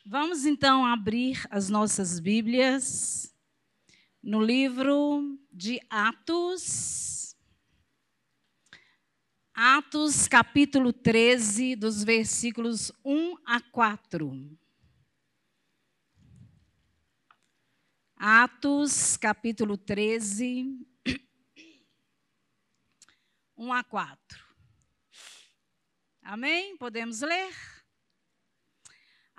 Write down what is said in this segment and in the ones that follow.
Vamos então abrir as nossas Bíblias no livro de Atos. Atos, capítulo 13, dos versículos 1 a 4. Atos, capítulo 13, 1 a 4. Amém? Podemos ler?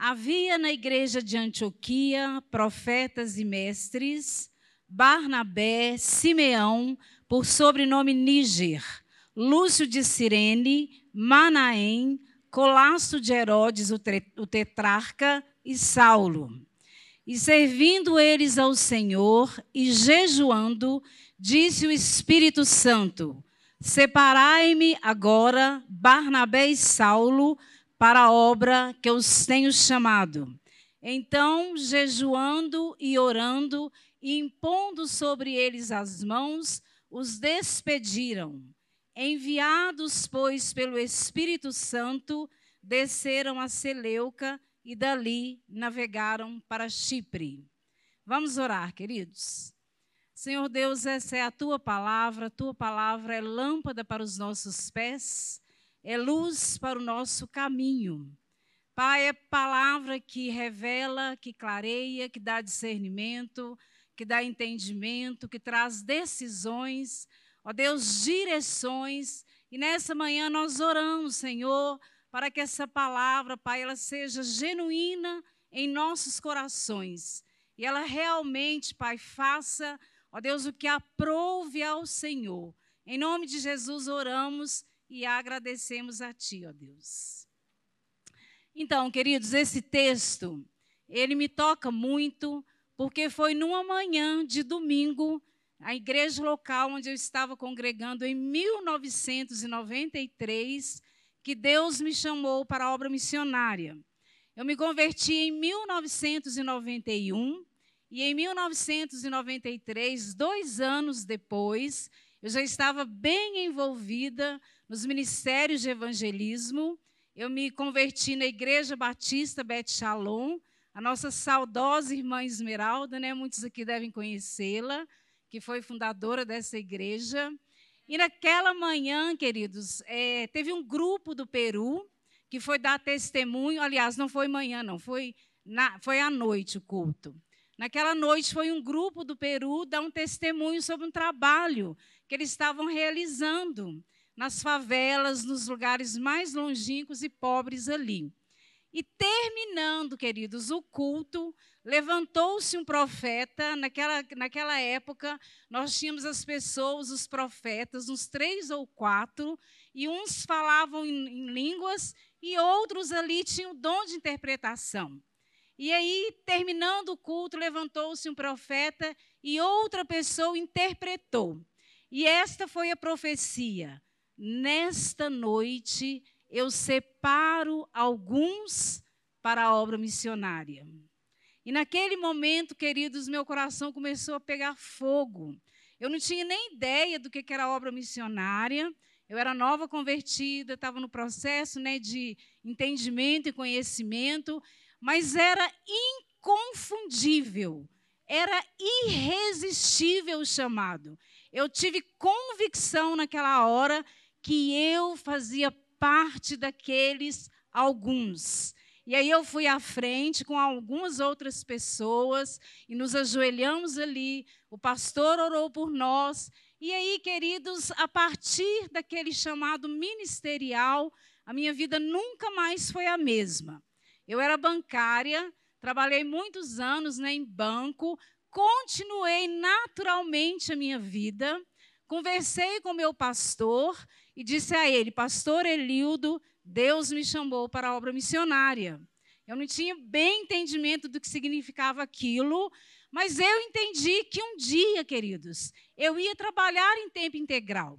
Havia na igreja de Antioquia profetas e mestres, Barnabé, Simeão, por sobrenome Níger, Lúcio de Cirene, Manaém, Colasso de Herodes, o tetrarca, e Saulo. E servindo eles ao Senhor e jejuando, disse o Espírito Santo: Separai-me agora, Barnabé e Saulo, para a obra que eu os tenho chamado. Então, jejuando e orando, e impondo sobre eles as mãos, os despediram. Enviados, pois, pelo Espírito Santo, desceram a Seleuca e dali navegaram para Chipre. Vamos orar, queridos. Senhor Deus, essa é a tua palavra é lâmpada para os nossos pés, é luz para o nosso caminho. Pai, é palavra que revela, que clareia, que dá discernimento, que dá entendimento, que traz decisões, ó Deus, direções. E nessa manhã nós oramos, Senhor, para que essa palavra, Pai, ela seja genuína em nossos corações. E ela realmente, Pai, faça, ó Deus, o que aprouve ao Senhor. Em nome de Jesus oramos e agradecemos a Ti, ó Deus. Então, queridos, esse texto, ele me toca muito, porque foi numa manhã de domingo, a igreja local onde eu estava congregando em 1993, que Deus me chamou para a obra missionária. Eu me converti em 1991 e em 1993, 2 anos depois, eu já estava bem envolvida nos ministérios de evangelismo. Eu me converti na Igreja Batista Bet Shalom, a nossa saudosa irmã Esmeralda, né? Muitos aqui devem conhecê-la, que foi fundadora dessa igreja. E naquela manhã, queridos, teve um grupo do Peru que foi dar testemunho. Aliás, não foi manhã, não, foi à noite o culto. Naquela noite foi um grupo do Peru dar um testemunho sobre um trabalho que eles estavam realizando nas favelas, nos lugares mais longínquos e pobres ali. E terminando, queridos, o culto, levantou-se um profeta. Naquela época, nós tínhamos as pessoas, os profetas, uns 3 ou 4, e uns falavam em línguas e outros ali tinham o dom de interpretação. E aí, terminando o culto, levantou-se um profeta e outra pessoa interpretou. E esta foi a profecia: nesta noite eu separo alguns para a obra missionária. E naquele momento, queridos, meu coração começou a pegar fogo. Eu não tinha nem ideia do que era a obra missionária. Eu era nova convertida, estava no processo, né, de entendimento e conhecimento, mas era inconfundível, era irresistível o chamado. Eu tive convicção naquela hora que eu fazia parte daqueles alguns. E aí eu fui à frente com algumas outras pessoas e nos ajoelhamos ali, o pastor orou por nós. E aí, queridos, a partir daquele chamado ministerial, a minha vida nunca mais foi a mesma. Eu era bancária, trabalhei muitos anos, né, em banco, continuei naturalmente a minha vida, conversei com meu pastor e disse a ele: Pastor Elildo, Deus me chamou para a obra missionária. Eu não tinha bem entendimento do que significava aquilo, mas eu entendi que um dia, queridos, eu ia trabalhar em tempo integral.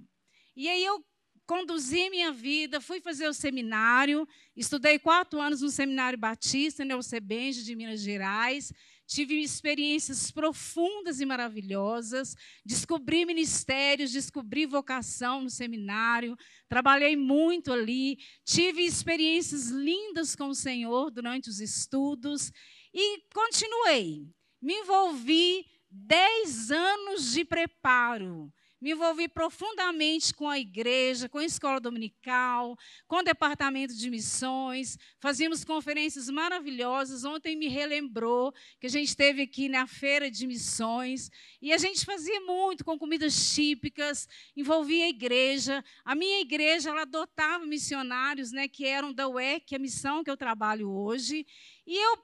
E aí eu conduzi minha vida, fui fazer o seminário, estudei 4 anos no Seminário Batista, na UCBenja, de Minas Gerais. Tive experiências profundas e maravilhosas, descobri ministérios, descobri vocação no seminário, trabalhei muito ali, tive experiências lindas com o Senhor durante os estudos e continuei. Me envolvi 10 anos de preparo. Me envolvi profundamente com a igreja, com a escola dominical, com o departamento de missões. Fazíamos conferências maravilhosas. Ontem me relembrou que a gente esteve aqui na feira de missões. E a gente fazia muito com comidas típicas, envolvia a igreja. A minha igreja, ela adotava missionários, né, que eram da UEC, a missão que eu trabalho hoje. E eu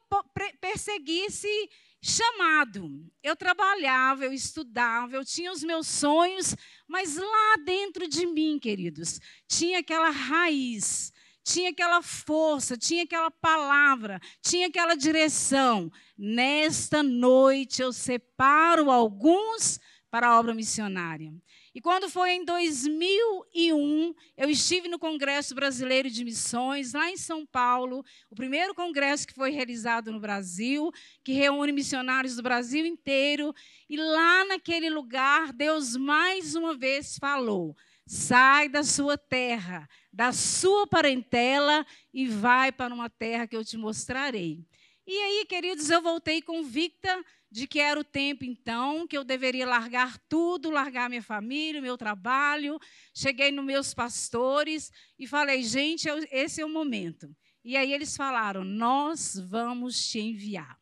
persegui esse chamado. Eu trabalhava, eu estudava, eu tinha os meus sonhos, mas lá dentro de mim, queridos, tinha aquela raiz, tinha aquela força, tinha aquela palavra, tinha aquela direção. Nesta noite eu separo alguns para a obra missionária. E quando foi em 2001, eu estive no Congresso Brasileiro de Missões, lá em São Paulo, o primeiro congresso que foi realizado no Brasil, que reúne missionários do Brasil inteiro. E lá naquele lugar, Deus mais uma vez falou: sai da sua terra, da sua parentela e vai para uma terra que eu te mostrarei. E aí, queridos, eu voltei convicta de que era o tempo, então, que eu deveria largar tudo, largar minha família, meu trabalho. Cheguei nos meus pastores e falei: gente, esse é o momento. E aí eles falaram: nós vamos te enviar.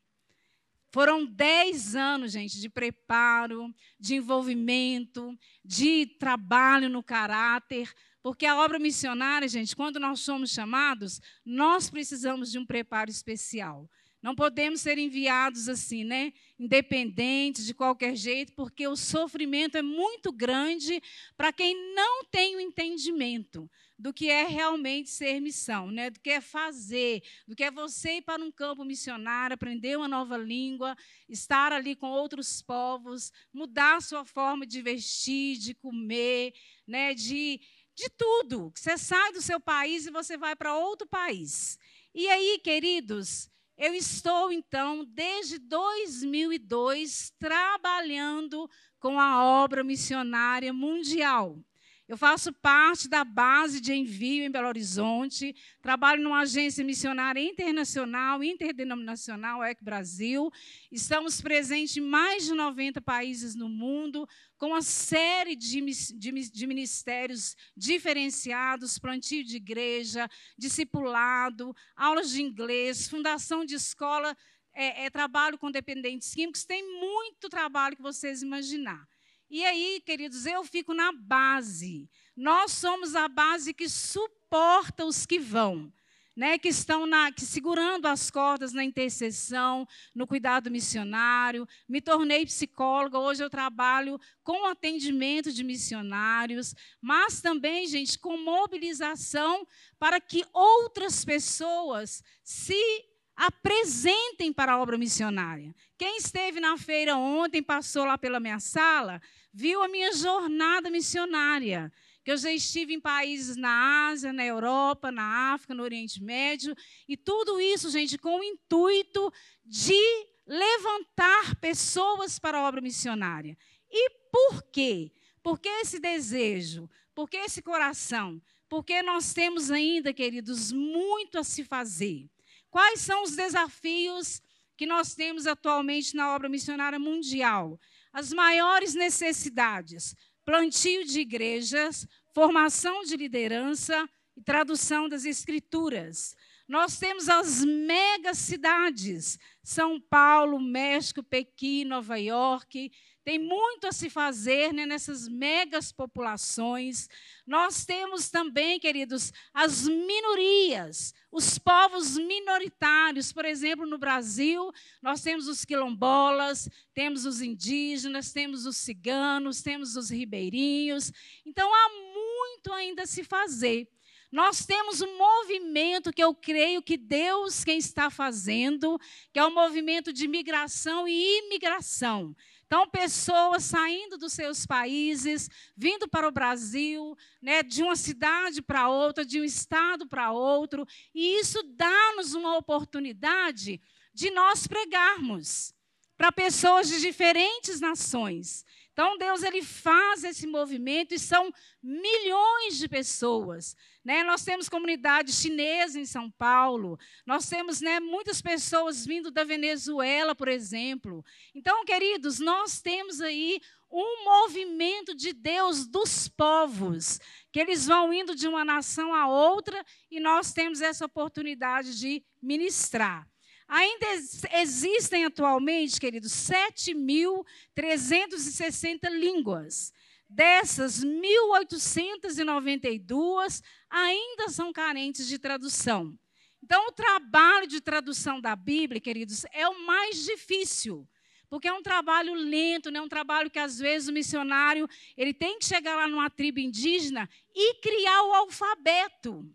Foram 10 anos, gente, de preparo, de envolvimento, de trabalho no caráter, porque a obra missionária, gente, quando nós somos chamados, nós precisamos de um preparo especial. Não podemos ser enviados assim, né? Independentes, de qualquer jeito, porque o sofrimento é muito grande para quem não tem o entendimento do que é realmente ser missão, né? Do que é fazer, do que é você ir para um campo missionário, aprender uma nova língua, estar ali com outros povos, mudar a sua forma de vestir, de comer, né? De tudo. Você sai do seu país e você vai para outro país. E aí, queridos, eu estou, então, desde 2002, trabalhando com a obra missionária mundial. Eu faço parte da base de envio em Belo Horizonte, trabalho numa agência missionária internacional, interdenominacional, EC Brasil. Estamos presentes em mais de 90 países no mundo, com uma série de ministérios diferenciados, plantio de igreja, discipulado, aulas de inglês, fundação de escola, trabalho com dependentes químicos. Tem muito trabalho que vocês imaginar. E aí, queridos, eu fico na base. Nós somos a base que suporta os que vão, né, que estão segurando as cordas na intercessão, no cuidado missionário. Me tornei psicóloga, hoje eu trabalho com atendimento de missionários, mas também, gente, com mobilização para que outras pessoas se apresentem para a obra missionária. Quem esteve na feira ontem, passou lá pela minha sala, viu a minha jornada missionária, que eu já estive em países na Ásia, na Europa, na África, no Oriente Médio, e tudo isso, gente, com o intuito de levantar pessoas para a obra missionária. E por quê? Por que esse desejo? Por que esse coração? Porque nós temos ainda, queridos, muito a se fazer. Quais são os desafios que nós temos atualmente na obra missionária mundial? As maiores necessidades: plantio de igrejas, formação de liderança e tradução das escrituras. Nós temos as megacidades: São Paulo, México, Pequim, Nova York. Tem muito a se fazer, né, nessas megas populações. Nós temos também, queridos, as minorias, os povos minoritários. Por exemplo, no Brasil, nós temos os quilombolas, temos os indígenas, temos os ciganos, temos os ribeirinhos. Então, há muito ainda a se fazer. Nós temos um movimento que eu creio que Deus quem está fazendo, que é um movimento de migração e imigração. Então, pessoas saindo dos seus países, vindo para o Brasil, né, de uma cidade para outra, de um estado para outro, e isso dá-nos uma oportunidade de nós pregarmos para pessoas de diferentes nações. Então, Deus ele faz esse movimento e são milhões de pessoas. Né? Nós temos comunidade chinesa em São Paulo, nós temos, né, muitas pessoas vindo da Venezuela, por exemplo. Então, queridos, nós temos aí um movimento de Deus dos povos, que eles vão indo de uma nação a outra e nós temos essa oportunidade de ministrar. Ainda existem atualmente, queridos, 7.360 línguas. Dessas, 1.892 ainda são carentes de tradução. Então, o trabalho de tradução da Bíblia, queridos, é o mais difícil, porque é um trabalho lento, né? Um trabalho que, às vezes, o missionário ele tem que chegar lá numa tribo indígena e criar o alfabeto,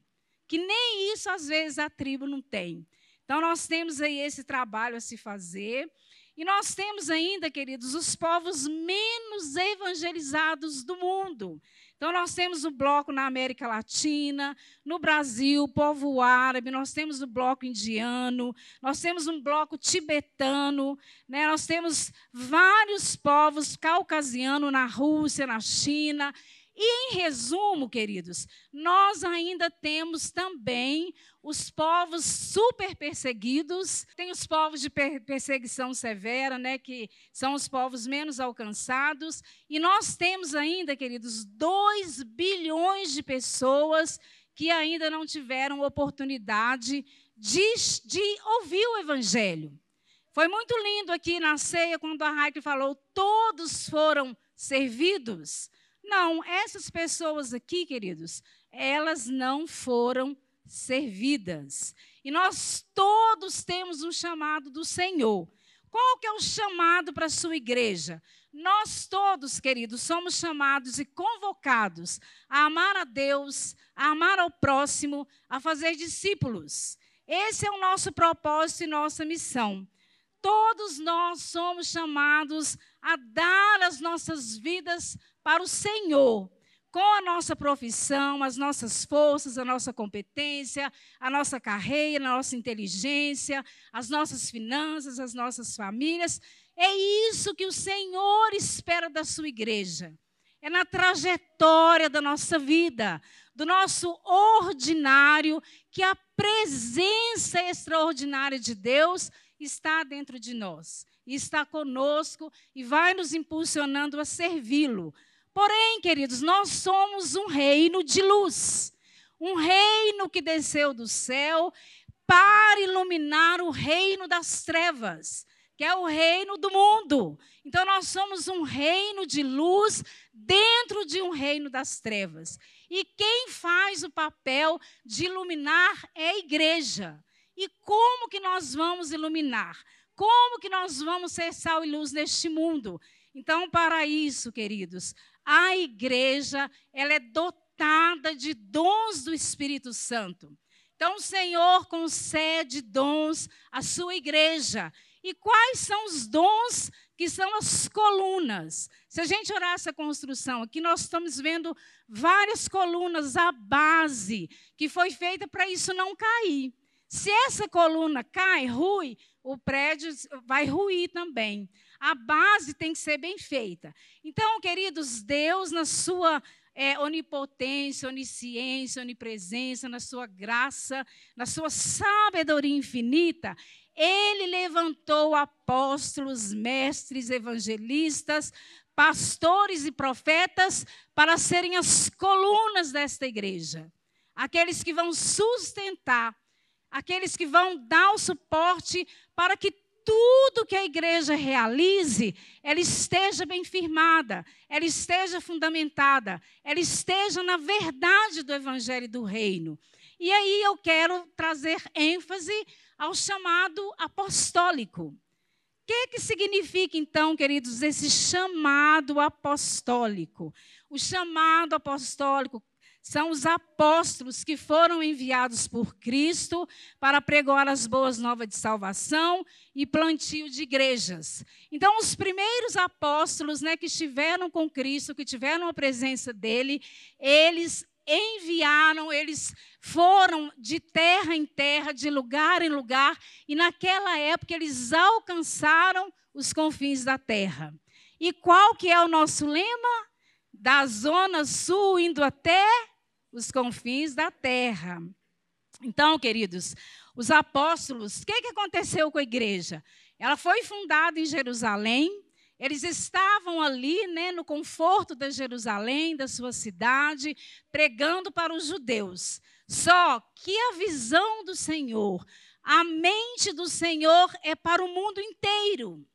que nem isso, às vezes, a tribo não tem. Então, nós temos aí esse trabalho a se fazer. E nós temos ainda, queridos, os povos menos evangelizados do mundo. Então, nós temos o bloco na América Latina, no Brasil, o povo árabe, nós temos o bloco indiano, nós temos um bloco tibetano, né? Nós temos vários povos caucasianos na Rússia, na China. E, em resumo, queridos, nós ainda temos também os povos super perseguidos, tem os povos de perseguição severa, né, que são os povos menos alcançados, e nós temos ainda, queridos, 2 bilhões de pessoas que ainda não tiveram oportunidade de ouvir o Evangelho. Foi muito lindo aqui na ceia, quando a Raike falou, todos foram servidos. Não, essas pessoas aqui, queridos, elas não foram servidas. E nós todos temos um chamado do Senhor. Qual que é o chamado para a sua igreja? Nós todos, queridos, somos chamados e convocados a amar a Deus, a amar ao próximo, a fazer discípulos. Esse é o nosso propósito e nossa missão. Todos nós somos chamados a dar as nossas vidas para o Senhor, com a nossa profissão, as nossas forças, a nossa competência, a nossa carreira, a nossa inteligência, as nossas finanças, as nossas famílias. É isso que o Senhor espera da sua igreja. É na trajetória da nossa vida, do nosso ordinário, que a presença extraordinária de Deus está dentro de nós, e está conosco e vai nos impulsionando a servi-lo. Porém, queridos, nós somos um reino de luz, um reino que desceu do céu para iluminar o reino das trevas, que é o reino do mundo. Então, nós somos um reino de luz dentro de um reino das trevas. E quem faz o papel de iluminar é a igreja. E como que nós vamos iluminar? Como que nós vamos ser sal e luz neste mundo? Então, para isso, queridos, a igreja, ela é dotada de dons do Espírito Santo. Então, o Senhor concede dons à sua igreja. E quais são os dons que são as colunas? Se a gente olhar essa construção aqui, nós estamos vendo várias colunas, a base, que foi feita para isso não cair. Se essa coluna cai, rui, o prédio vai ruir também. A base tem que ser bem feita. Então, queridos, Deus, na sua onipotência, onisciência, onipresença, na sua graça, na sua sabedoria infinita, Ele levantou apóstolos, mestres, evangelistas, pastores e profetas para serem as colunas desta igreja. Aqueles que vão sustentar, aqueles que vão dar o suporte para que tudo que a igreja realize, ela esteja bem firmada, ela esteja fundamentada, ela esteja na verdade do evangelho do reino. E aí eu quero trazer ênfase ao chamado apostólico. O que significa, então, queridos, esse chamado apostólico? O chamado apostólico São os apóstolos que foram enviados por Cristo para pregoar as boas novas de salvação e plantio de igrejas. Então, os primeiros apóstolos, né, que estiveram com Cristo, que tiveram a presença dele, eles enviaram, eles foram de terra em terra, de lugar em lugar, e naquela época eles alcançaram os confins da terra. E qual que é o nosso lema? Da zona sul indo até os confins da terra. Então, queridos, os apóstolos, o que aconteceu com a igreja? Ela foi fundada em Jerusalém. Eles estavam ali, né, no conforto da Jerusalém, da sua cidade, pregando para os judeus. Só que a visão do Senhor, a mente do Senhor é para o mundo inteiro.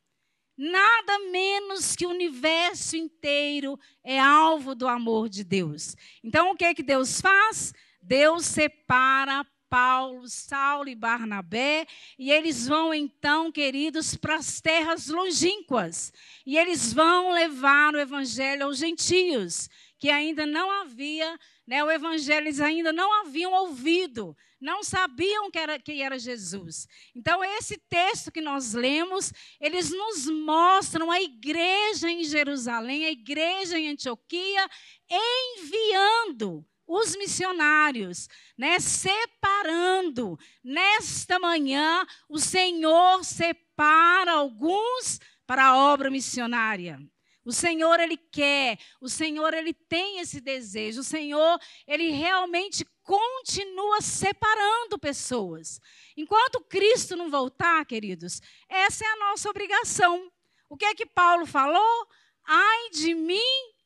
Nada menos que o universo inteiro é alvo do amor de Deus. Então, o que Deus faz? Deus separa Paulo, Saulo e Barnabé, e eles vão então, queridos, para as terras longínquas. E eles vão levar o evangelho aos gentios, que ainda não havia, né, o evangelho eles ainda não haviam ouvido, não sabiam quem era Jesus. Então, esse texto que nós lemos, eles nos mostram a igreja em Jerusalém, a igreja em Antioquia, enviando os missionários, né, separando. Nesta manhã, o Senhor separa alguns para a obra missionária. O Senhor, Ele quer, o Senhor, Ele tem esse desejo, o Senhor, Ele realmente continua separando pessoas. Enquanto Cristo não voltar, queridos, essa é a nossa obrigação. O que é que Paulo falou? Ai de mim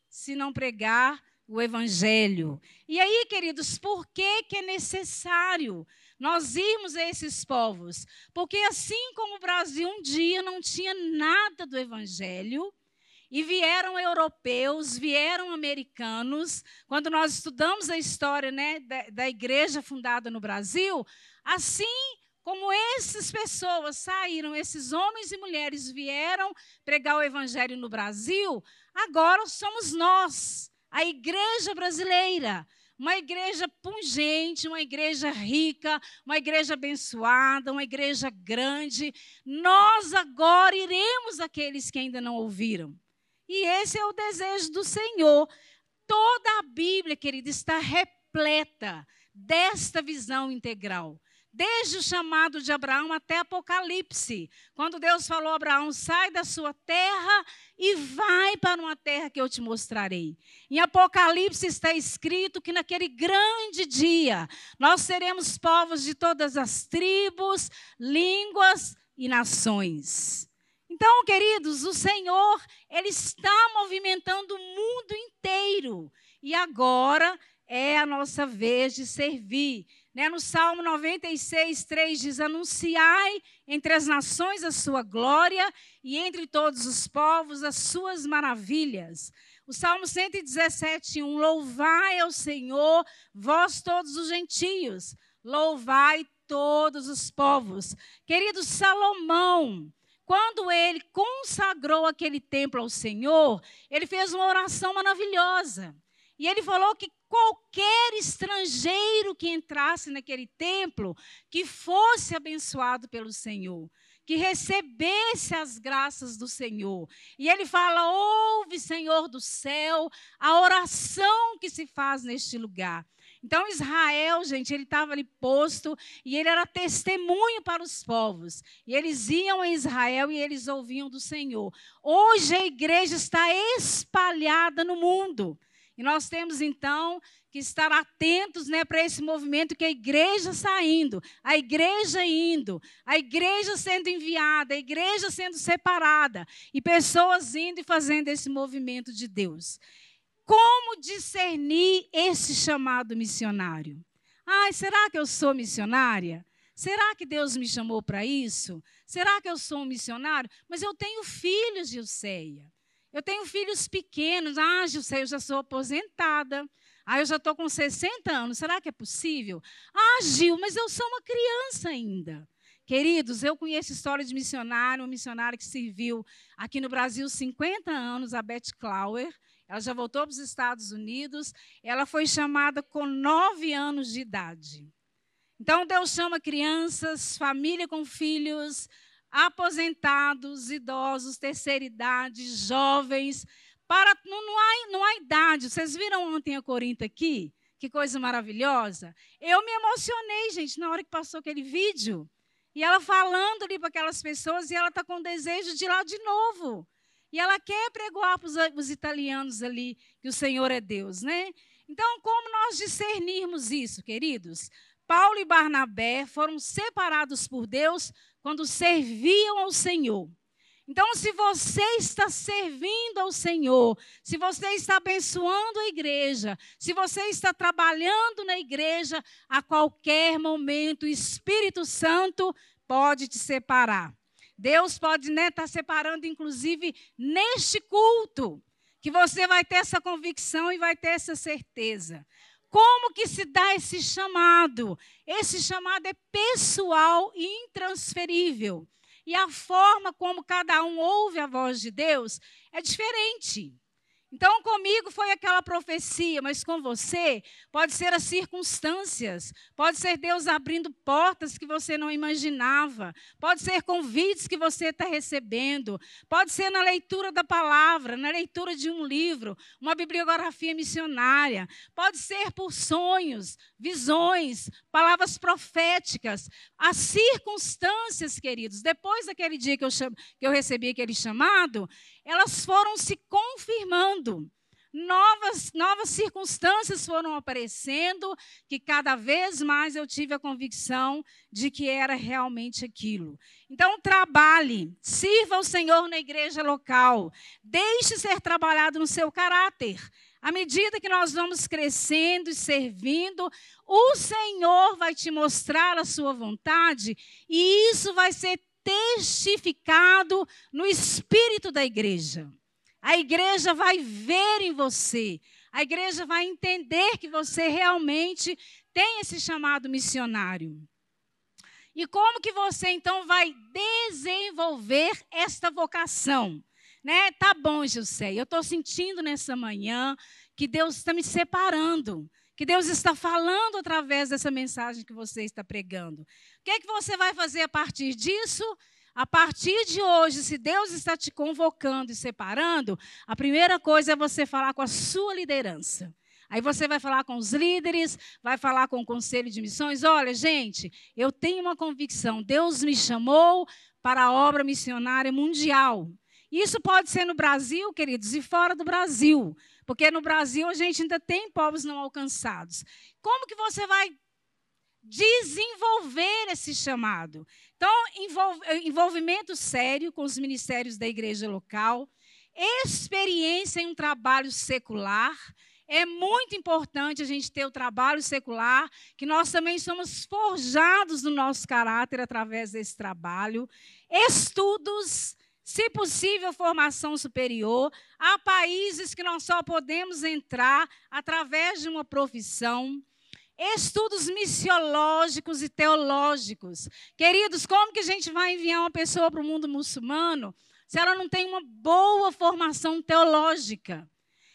se não pregar o evangelho. E aí, queridos, por que é necessário nós irmos a esses povos? Porque assim como o Brasil um dia não tinha nada do evangelho, e vieram europeus, vieram americanos. Quando nós estudamos a história, né, da igreja fundada no Brasil, assim como essas pessoas saíram, esses homens e mulheres vieram pregar o evangelho no Brasil, agora somos nós, a igreja brasileira. Uma igreja pungente, uma igreja rica, uma igreja abençoada, uma igreja grande. Nós agora iremos àqueles que ainda não ouviram. E esse é o desejo do Senhor. Toda a Bíblia, querida, está repleta desta visão integral. Desde o chamado de Abraão até Apocalipse. Quando Deus falou a Abraão, sai da sua terra e vai para uma terra que eu te mostrarei. Em Apocalipse está escrito que naquele grande dia, nós seremos povos de todas as tribos, línguas e nações. Então, queridos, o Senhor, Ele está movimentando o mundo inteiro. E agora é a nossa vez de servir. Né? No Salmo 96, 3 diz, anunciai entre as nações a sua glória e entre todos os povos as suas maravilhas. O Salmo 117, 1, louvai ao Senhor, vós todos os gentios, louvai todos os povos. Querido Salomão, quando ele consagrou aquele templo ao Senhor, ele fez uma oração maravilhosa. E ele falou que qualquer estrangeiro que entrasse naquele templo, que fosse abençoado pelo Senhor, que recebesse as graças do Senhor. E ele fala, ouve, Senhor do céu, a oração que se faz neste lugar. Então, Israel, gente, ele estava ali posto e ele era testemunho para os povos. E eles iam a Israel e eles ouviam do Senhor. Hoje a igreja está espalhada no mundo. E nós temos, então, que estar atentos, né, para esse movimento que a igreja saindo, a igreja indo, a igreja sendo enviada, a igreja sendo separada e pessoas indo e fazendo esse movimento de Deus. Como discernir esse chamado missionário? Ai, será que eu sou missionária? Será que Deus me chamou para isso? Será que eu sou um missionário? Mas eu tenho filhos, Gilceia. Eu tenho filhos pequenos. Ah, Gilceia, eu já sou aposentada. Ah, eu já estou com 60 anos. Será que é possível? Ah, Gil, mas eu sou uma criança ainda. Queridos, eu conheço história de missionário, uma missionária que serviu aqui no Brasil 50 anos, a Beth Klauer. ela já voltou para os Estados Unidos, ela foi chamada com 9 anos de idade. Então, Deus chama crianças, família com filhos, aposentados, idosos, terceira idade, jovens, não há idade. Vocês viram ontem a Corinta aqui? Que coisa maravilhosa. Eu me emocionei, gente, na hora que passou aquele vídeo. E ela falando ali para aquelas pessoas, e ela está com desejo de ir lá de novo. E ela quer pregoar para os italianos ali que o Senhor é Deus, né? Então, como nós discernirmos isso, queridos? Paulo e Barnabé foram separados por Deus quando serviam ao Senhor. Então, se você está servindo ao Senhor, se você está abençoando a igreja, se você está trabalhando na igreja, a qualquer momento o Espírito Santo pode te separar. Deus pode estar separando, inclusive, neste culto, que você vai ter essa convicção e vai ter essa certeza. Como que se dá esse chamado? Esse chamado é pessoal e intransferível. E a forma como cada um ouve a voz de Deus é diferente. Então, comigo foi aquela profecia, mas com você pode ser as circunstâncias, pode ser Deus abrindo portas que você não imaginava, pode ser convites que você está recebendo, pode ser na leitura da palavra, na leitura de um livro, uma bibliografia missionária, pode ser por sonhos, visões, palavras proféticas. As circunstâncias, queridos, depois daquele dia que eu recebi aquele chamado, elas foram se confirmando. Novas circunstâncias foram aparecendo, que cada vez mais eu tive a convicção de que era realmente aquilo. Então, trabalhe, sirva ao Senhor na igreja local, deixe ser trabalhado no seu caráter. À medida que nós vamos crescendo e servindo, o Senhor vai te mostrar a sua vontade e isso vai ser testificado no espírito da igreja. A igreja vai ver em você, a igreja vai entender que você realmente tem esse chamado missionário. E como que você então vai desenvolver esta vocação? Né? Tá bom, Gilceia, eu estou sentindo nessa manhã que Deus está me separando, que Deus está falando através dessa mensagem que você está pregando. O que é que você vai fazer a partir disso? A partir de hoje, se Deus está te convocando e separando, a primeira coisa é você falar com a sua liderança. Aí você vai falar com os líderes, vai falar com o conselho de missões. Olha, gente, eu tenho uma convicção. Deus me chamou para a obra missionária mundial. Isso pode ser no Brasil, queridos, e fora do Brasil. Porque no Brasil a gente ainda tem povos não alcançados. Como que você vai desenvolver esse chamado? Então, envolvimento sério com os ministérios da igreja local, experiência em um trabalho secular. É muito importante a gente ter o trabalho secular, que nós também somos forjados no nosso caráter através desse trabalho. Estudos, se possível, formação superior. Há países que nós só podemos entrar através de uma profissão. Estudos missiológicos e teológicos. Queridos, como que a gente vai enviar uma pessoa para o mundo muçulmano se ela não tem uma boa formação teológica?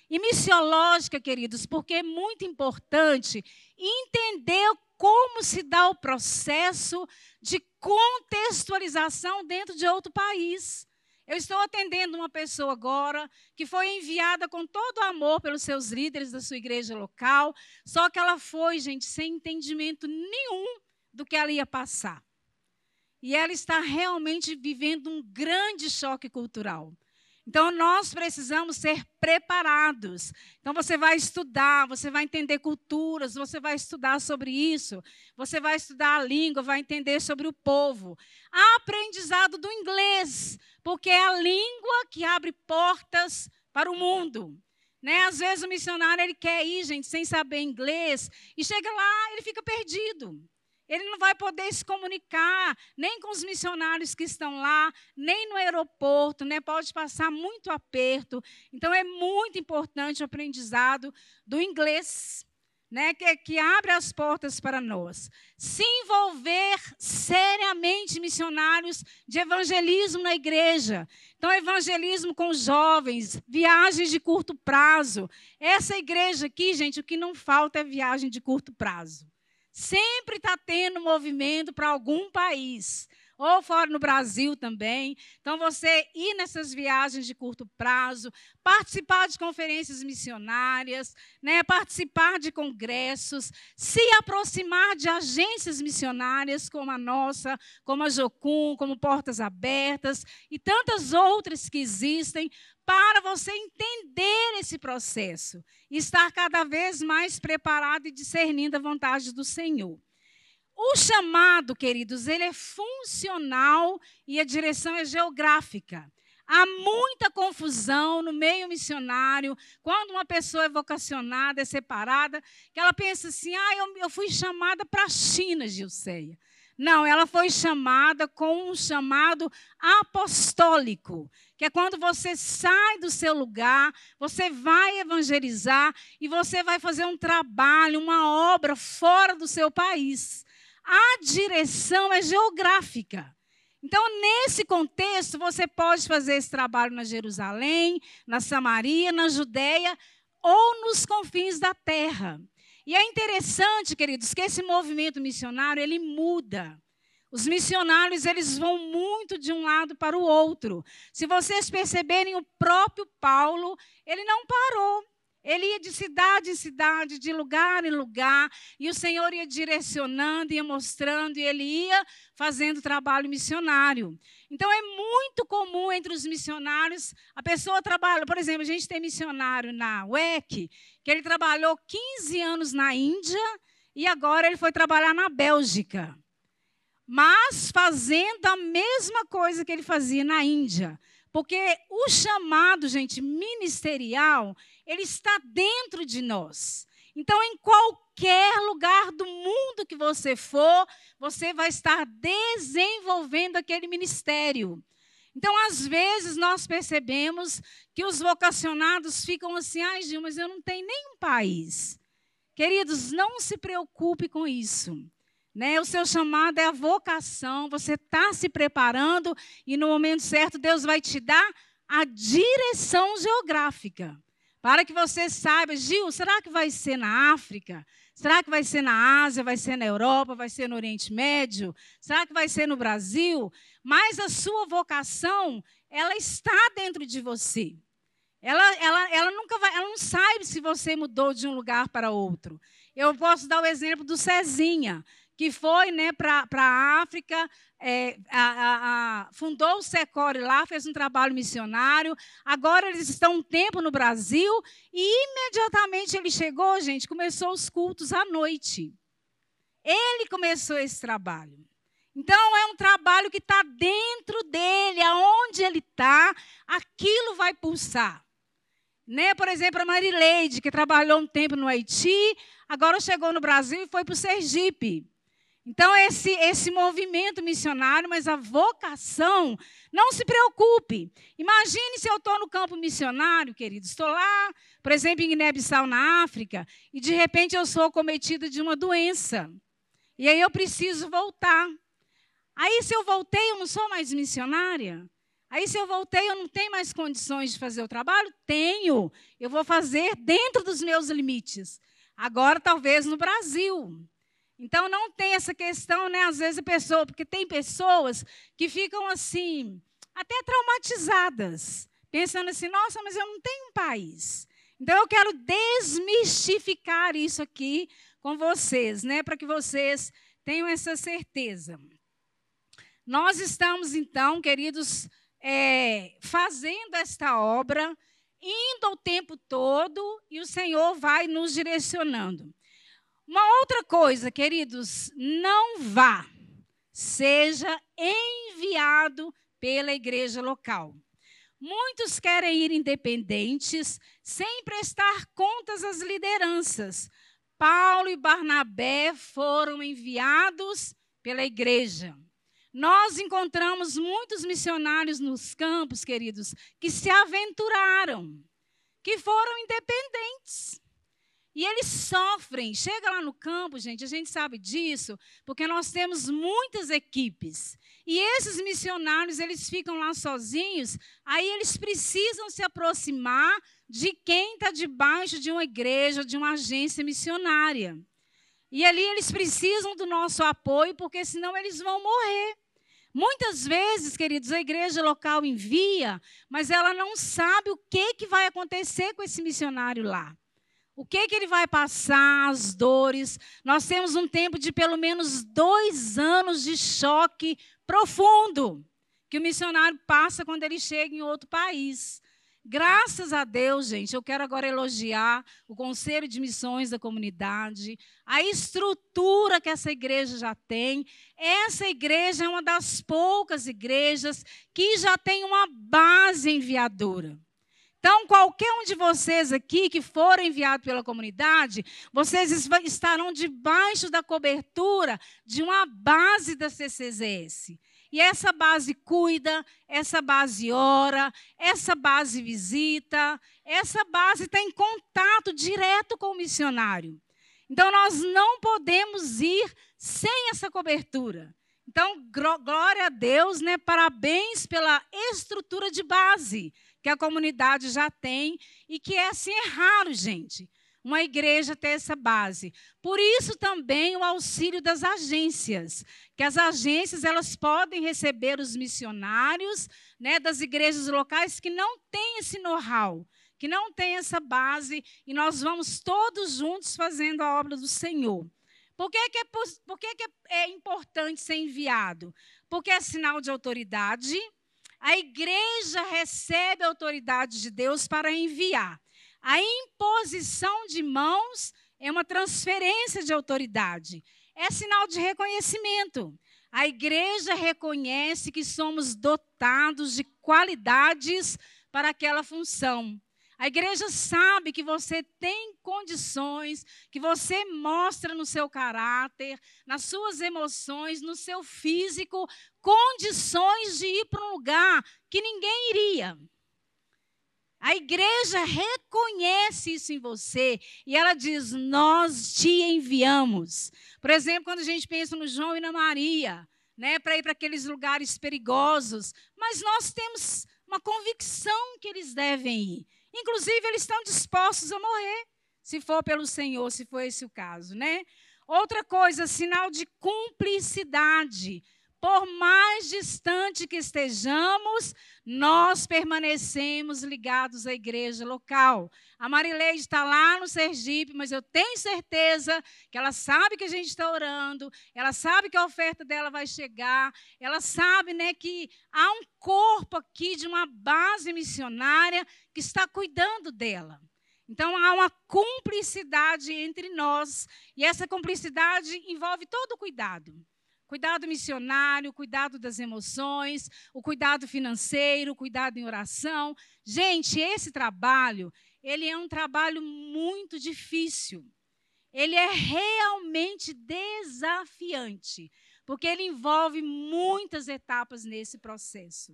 E missiológica, queridos, porque é muito importante entender como se dá o processo de contextualização dentro de outro país. Eu estou atendendo uma pessoa agora que foi enviada com todo amor pelos seus líderes da sua igreja local, só que ela foi, gente, sem entendimento nenhum do que ela ia passar. E ela está realmente vivendo um grande choque cultural. Então, nós precisamos ser preparados. Então, você vai estudar, você vai entender culturas, você vai estudar sobre isso, você vai estudar a língua, vai entender sobre o povo. Aprendizado do inglês, porque é a língua que abre portas para o mundo. Né? Às vezes, o missionário ele quer ir, gente, sem saber inglês, e chega lá, ele fica perdido. Ele não vai poder se comunicar nem com os missionários que estão lá, nem no aeroporto, né? Pode passar muito aperto. Então, é muito importante o aprendizado do inglês. né, que abre as portas para nós. Se envolver seriamente missionários de evangelismo na igreja. Então, evangelismo com jovens, viagens de curto prazo. Essa igreja aqui, gente, o que não falta é viagem de curto prazo. Sempre está tendo movimento para algum país, ou fora no Brasil também. Então, você ir nessas viagens de curto prazo, participar de conferências missionárias, né, participar de congressos, se aproximar de agências missionárias como a nossa, como a Jocum, como Portas Abertas e tantas outras que existem, para você entender esse processo e estar cada vez mais preparado e discernindo a vontade do Senhor. O chamado, queridos, ele é funcional e a direção é geográfica. Há muita confusão no meio missionário, quando uma pessoa é vocacionada, é separada, que ela pensa assim, eu fui chamada para a China, Gilceia. Não, ela foi chamada com um chamado apostólico, que é quando você sai do seu lugar, você vai evangelizar e você vai fazer um trabalho, uma obra fora do seu país. A direção é geográfica. Então, nesse contexto, você pode fazer esse trabalho na Jerusalém, na Samaria, na Judéia ou nos confins da terra. E é interessante, queridos, que esse movimento missionário, ele muda. Os missionários, eles vão muito de um lado para o outro. Se vocês perceberem, o próprio Paulo, ele não parou. Ele ia de cidade em cidade, de lugar em lugar, e o Senhor ia direcionando, ia mostrando, e ele ia fazendo trabalho missionário. Então, é muito comum entre os missionários, a pessoa trabalha, por exemplo, a gente tem missionário na UEC, que ele trabalhou 15 anos na Índia, e agora ele foi trabalhar na Bélgica. Mas fazendo a mesma coisa que ele fazia na Índia. Porque o chamado, gente, ministerial, ele está dentro de nós. Então, em qualquer lugar do mundo que você for, você vai estar desenvolvendo aquele ministério. Então, às vezes, nós percebemos que os vocacionados ficam assim, Gil, mas eu não tenho nenhum país. Queridos, não se preocupe com isso. Né? O seu chamado é a vocação, você está se preparando e no momento certo Deus vai te dar a direção geográfica. Para que você saiba, Gil, será que vai ser na África? Será que vai ser na Ásia? Vai ser na Europa? Vai ser no Oriente Médio? Será que vai ser no Brasil? Mas a sua vocação, ela está dentro de você. Ela não sabe se você mudou de um lugar para outro. Eu posso dar o exemplo do Cezinha, que foi, né, para a África, fundou o Secore lá, fez um trabalho missionário. Agora eles estão um tempo no Brasil e imediatamente ele chegou, gente, começou os cultos à noite. Ele começou esse trabalho. Então, é um trabalho que está dentro dele, aonde ele está, aquilo vai pulsar. Né? Por exemplo, a Marileide, que trabalhou um tempo no Haiti, agora chegou no Brasil e foi para o Sergipe. Então, esse movimento missionário, mas a vocação, não se preocupe. Imagine se eu estou no campo missionário, queridos. Estou lá, por exemplo, em Guiné-Bissau, na África, e de repente eu sou acometida de uma doença. E aí eu preciso voltar. Aí, se eu voltei, eu não sou mais missionária? Aí, se eu voltei, eu não tenho mais condições de fazer o trabalho? Tenho. Eu vou fazer dentro dos meus limites. Agora, talvez, no Brasil. Então, não tem essa questão, né? Às vezes, porque tem pessoas que ficam assim, até traumatizadas, pensando assim, nossa, mas eu não tenho um país. Então, eu quero desmistificar isso aqui com vocês, né? Para que vocês tenham essa certeza. Nós estamos, então, queridos, fazendo esta obra, indo o tempo todo, e o Senhor vai nos direcionando. Uma outra coisa, queridos, não vá, seja enviado pela igreja local. Muitos querem ir independentes, sem prestar contas às lideranças. Paulo e Barnabé foram enviados pela igreja. Nós encontramos muitos missionários nos campos, queridos, que se aventuraram, que foram independentes. E eles sofrem. Chega lá no campo, gente, a gente sabe disso, porque nós temos muitas equipes. E esses missionários, eles ficam lá sozinhos, aí eles precisam se aproximar de quem está debaixo de uma igreja, de uma agência missionária. E ali eles precisam do nosso apoio, porque senão eles vão morrer. Muitas vezes, queridos, a igreja local envia, mas ela não sabe o que vai acontecer com esse missionário lá. O que ele vai passar, as dores. Nós temos um tempo de pelo menos 2 anos de choque profundo que o missionário passa quando ele chega em outro país. Graças a Deus, gente, eu quero agora elogiar o Conselho de Missões da comunidade, a estrutura que essa igreja já tem. Essa igreja é uma das poucas igrejas que já tem uma base enviadora. Então, qualquer um de vocês aqui que for enviado pela comunidade, vocês estarão debaixo da cobertura de uma base da CCZS. E essa base cuida, essa base ora, essa base visita, essa base está em contato direto com o missionário. Então, nós não podemos ir sem essa cobertura. Então, glória a Deus, né? Parabéns pela estrutura de base que a comunidade já tem e que é assim, é raro, gente, uma igreja ter essa base. Por isso também o auxílio das agências, que as agências elas podem receber os missionários, né, das igrejas locais que não têm esse know-how, que não têm essa base, e nós vamos todos juntos fazendo a obra do Senhor. Por que é importante ser enviado? Porque é sinal de autoridade. A igreja recebe a autoridade de Deus para enviar. A imposição de mãos é uma transferência de autoridade. É sinal de reconhecimento. A igreja reconhece que somos dotados de qualidades para aquela função. A igreja sabe que você tem condições, que você mostra no seu caráter, nas suas emoções, no seu físico, condições de ir para um lugar que ninguém iria. A igreja reconhece isso em você e ela diz, nós te enviamos. Por exemplo, quando a gente pensa no João e na Maria, né, para ir para aqueles lugares perigosos, mas nós temos uma convicção que eles devem ir. Inclusive, eles estão dispostos a morrer, se for pelo Senhor, se for esse o caso, né? Outra coisa, sinal de cumplicidade. Por mais distante que estejamos, nós permanecemos ligados à igreja local. A Marileide está lá no Sergipe, mas eu tenho certeza que ela sabe que a gente está orando, ela sabe que a oferta dela vai chegar, ela sabe, né, que há um corpo aqui de uma base missionária que está cuidando dela. Então, há uma cumplicidade entre nós, e essa cumplicidade envolve todo o cuidado. Cuidado missionário, cuidado das emoções, o cuidado financeiro, o cuidado em oração. Gente, esse trabalho, ele é um trabalho muito difícil. Ele é realmente desafiante, porque ele envolve muitas etapas nesse processo.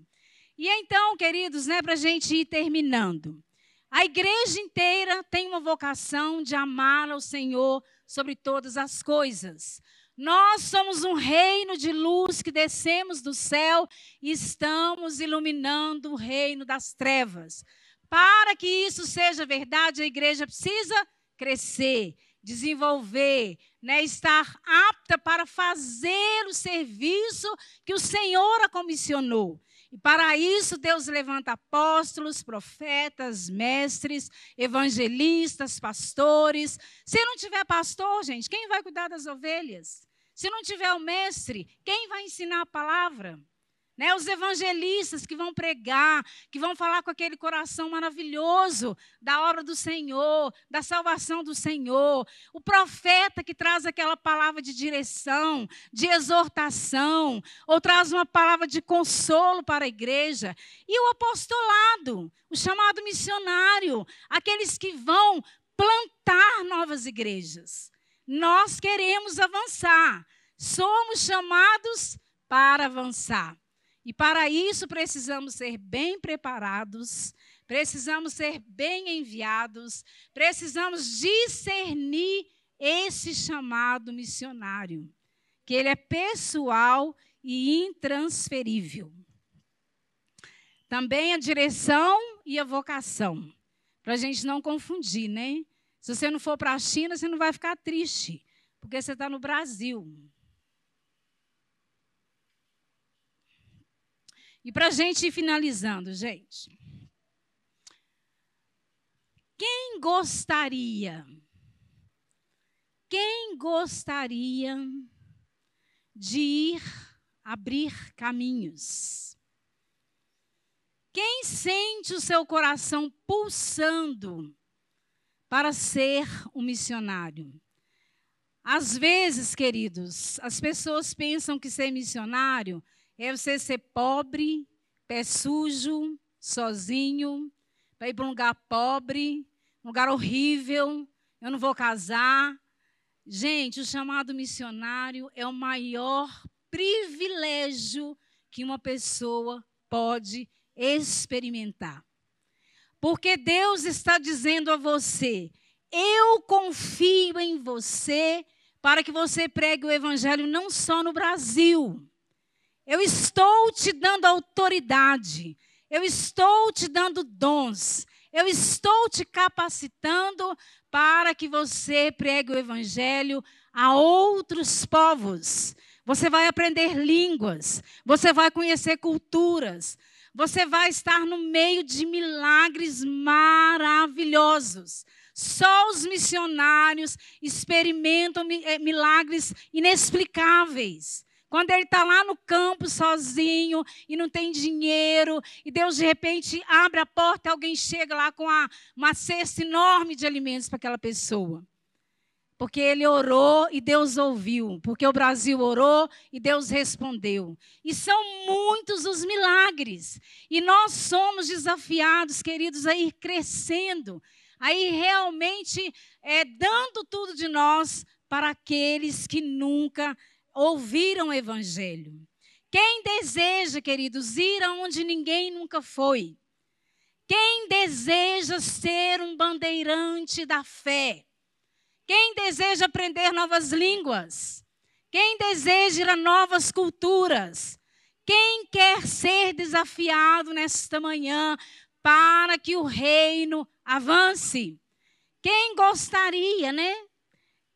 E então, queridos, né, para a gente ir terminando, a igreja inteira tem uma vocação de amar ao Senhor sobre todas as coisas. Nós somos um reino de luz que descemos do céu e estamos iluminando o reino das trevas. Para que isso seja verdade, a igreja precisa crescer, desenvolver, né, estar apta para fazer o serviço que o Senhor a comissionou. E para isso Deus levanta apóstolos, profetas, mestres, evangelistas, pastores. Se não tiver pastor, gente, quem vai cuidar das ovelhas? Se não tiver o mestre, quem vai ensinar a palavra? Né? Os evangelistas que vão pregar, que vão falar com aquele coração maravilhoso da obra do Senhor, da salvação do Senhor. O profeta que traz aquela palavra de direção, de exortação, ou traz uma palavra de consolo para a igreja. E o apostolado, o chamado missionário, aqueles que vão plantar novas igrejas. Nós queremos avançar, somos chamados para avançar. E para isso precisamos ser bem preparados, precisamos ser bem enviados, precisamos discernir esse chamado missionário, que ele é pessoal e intransferível. Também a direção e a vocação, para a gente não confundir, né? Se você não for para a China, você não vai ficar triste, porque você está no Brasil. E para a gente ir finalizando, gente, quem gostaria de ir abrir caminhos? Quem sente o seu coração pulsando para ser um missionário? Às vezes, queridos, as pessoas pensam que ser missionário é você ser pobre, pé sujo, sozinho, para ir para um lugar pobre, um lugar horrível, eu não vou casar. Gente, o chamado missionário é o maior privilégio que uma pessoa pode experimentar. Porque Deus está dizendo a você, eu confio em você para que você pregue o evangelho não só no Brasil. Eu estou te dando autoridade, eu estou te dando dons, eu estou te capacitando para que você pregue o evangelho a outros povos. Você vai aprender línguas, você vai conhecer culturas, você vai estar no meio de milagres maravilhosos. Só os missionários experimentam milagres inexplicáveis. Quando ele está lá no campo sozinho e não tem dinheiro, e Deus de repente abre a porta e alguém chega lá com uma cesta enorme de alimentos para aquela pessoa. Porque ele orou e Deus ouviu. Porque o Brasil orou e Deus respondeu. E são muitos os milagres. E nós somos desafiados, queridos, a ir crescendo, a ir realmente dando tudo de nós para aqueles que nunca ouviram o evangelho. Quem deseja, queridos, ir aonde ninguém nunca foi? Quem deseja ser um bandeirante da fé? Quem deseja aprender novas línguas? Quem deseja ir a novas culturas? Quem quer ser desafiado nesta manhã para que o reino avance? Quem gostaria, né?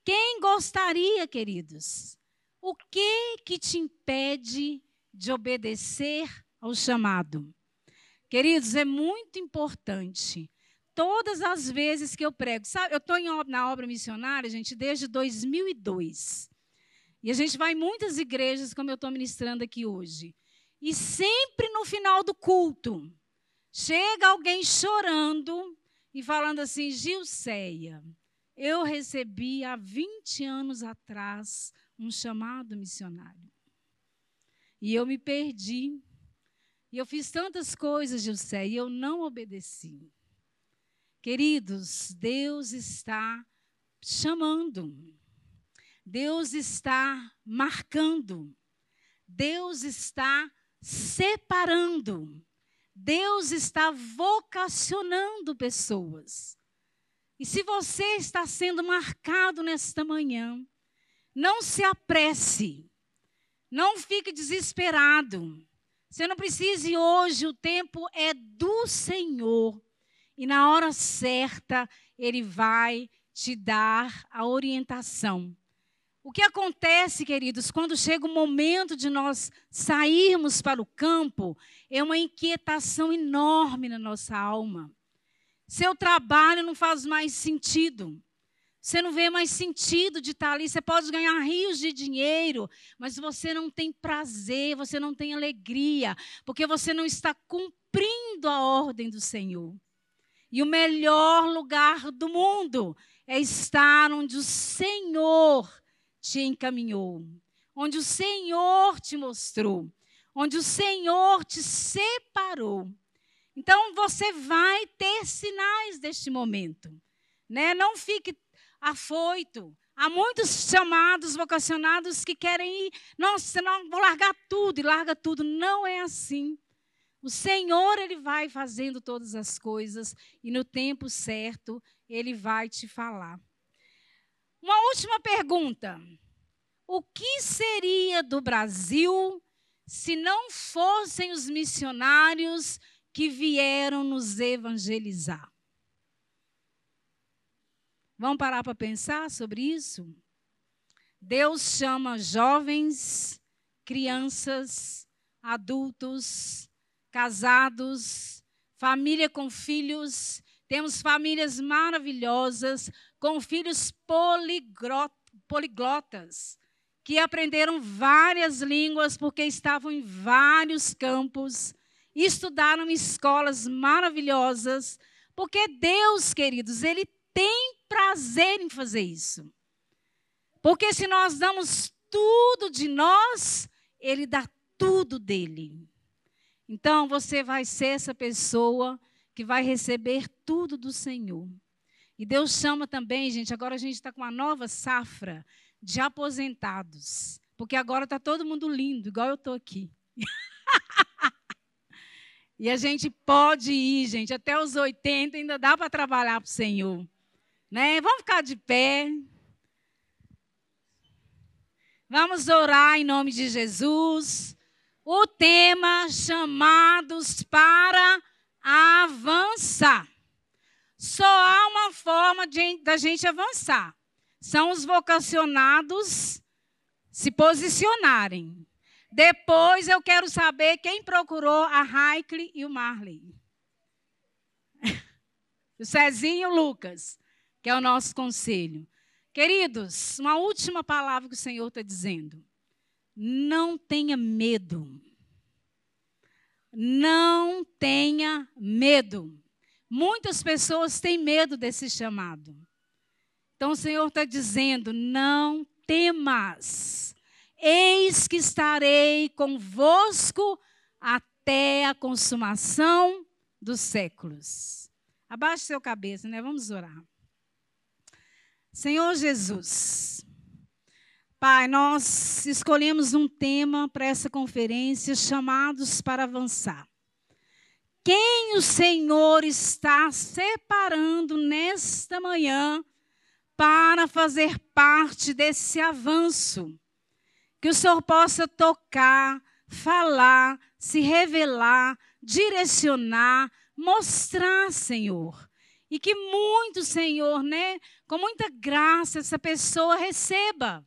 Quem gostaria, queridos? O que te impede de obedecer ao chamado? Queridos, é muito importante. Todas as vezes que eu prego, sabe, eu estou na obra missionária, gente, desde 2002. E a gente vai em muitas igrejas, como eu estou ministrando aqui hoje. E sempre no final do culto, chega alguém chorando e falando assim, Gilceia, eu recebi há 20 anos atrás um chamado missionário. E eu me perdi. E eu fiz tantas coisas, Gilceia, e eu não obedeci. Queridos, Deus está chamando. Deus está marcando. Deus está separando. Deus está vocacionando pessoas. E se você está sendo marcado nesta manhã, não se apresse. Não fique desesperado. Você não precisa ir hoje, o tempo é do Senhor. E na hora certa, Ele vai te dar a orientação. O que acontece, queridos, quando chega o momento de nós sairmos para o campo, é uma inquietação enorme na nossa alma. Seu trabalho não faz mais sentido. Você não vê mais sentido de estar ali. Você pode ganhar rios de dinheiro, mas você não tem prazer, você não tem alegria, porque você não está cumprindo a ordem do Senhor. E o melhor lugar do mundo é estar onde o Senhor te encaminhou, onde o Senhor te mostrou, onde o Senhor te separou. Então, você vai ter sinais deste momento, né? Não fique afoito. Há muitos chamados, vocacionados que querem ir, nossa, não, vou largar tudo, e larga tudo. Não é assim. O Senhor, Ele vai fazendo todas as coisas e no tempo certo Ele vai te falar. Uma última pergunta. O que seria do Brasil se não fossem os missionários que vieram nos evangelizar? Vamos parar para pensar sobre isso? Deus chama jovens, crianças, adultos, casados, família com filhos. Temos famílias maravilhosas com filhos poliglotas, que aprenderam várias línguas porque estavam em vários campos, estudaram em escolas maravilhosas, porque Deus, queridos, Ele tem prazer em fazer isso. Porque se nós damos tudo de nós, Ele dá tudo dele. Então, você vai ser essa pessoa que vai receber tudo do Senhor. E Deus chama também, gente, agora a gente está com uma nova safra de aposentados. Porque agora está todo mundo lindo, igual eu estou aqui. E a gente pode ir, gente, até os 80 ainda dá para trabalhar para o Senhor. Né? Vamos ficar de pé. Vamos orar em nome de Jesus. O tema, chamados para avançar. Só há uma forma da gente avançar. São os vocacionados se posicionarem. Depois eu quero saber quem procurou a Raikle e o Marley. O Cezinho e o Lucas, que é o nosso conselho. Queridos, uma última palavra que o Senhor está dizendo. Não tenha medo. Não tenha medo. Muitas pessoas têm medo desse chamado. Então o Senhor está dizendo, não temas. Eis que estarei convosco até a consumação dos séculos. Abaixe seu cabeça, né? Vamos orar. Senhor Jesus, Pai, nós escolhemos um tema para essa conferência, chamados para avançar. Quem o Senhor está separando nesta manhã para fazer parte desse avanço? Que o Senhor possa tocar, falar, se revelar, direcionar, mostrar, Senhor. E que muito, Senhor, né, com muita graça, essa pessoa receba.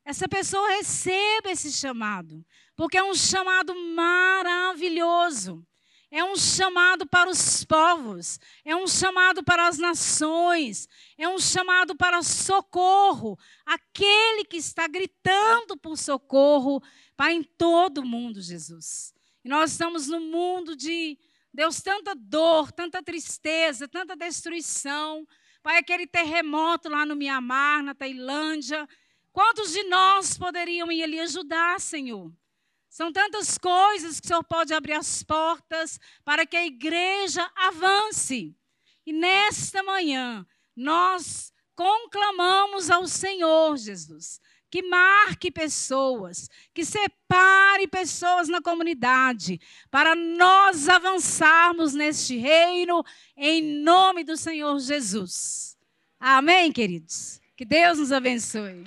Essa pessoa receba esse chamado. Porque é um chamado maravilhoso. É um chamado para os povos. É um chamado para as nações. É um chamado para socorro. Aquele que está gritando por socorro para em todo o mundo, Jesus. E nós estamos num mundo de, Deus, tanta dor, tanta tristeza, tanta destruição. Pai, aquele terremoto lá no Mianmar, na Tailândia. Quantos de nós poderiam ir ali ajudar, Senhor? São tantas coisas que o Senhor pode abrir as portas para que a igreja avance. E nesta manhã, nós conclamamos ao Senhor, Jesus, que marque pessoas, que separe pessoas na comunidade, para nós avançarmos neste reino, em nome do Senhor Jesus. Amém, queridos? Que Deus nos abençoe.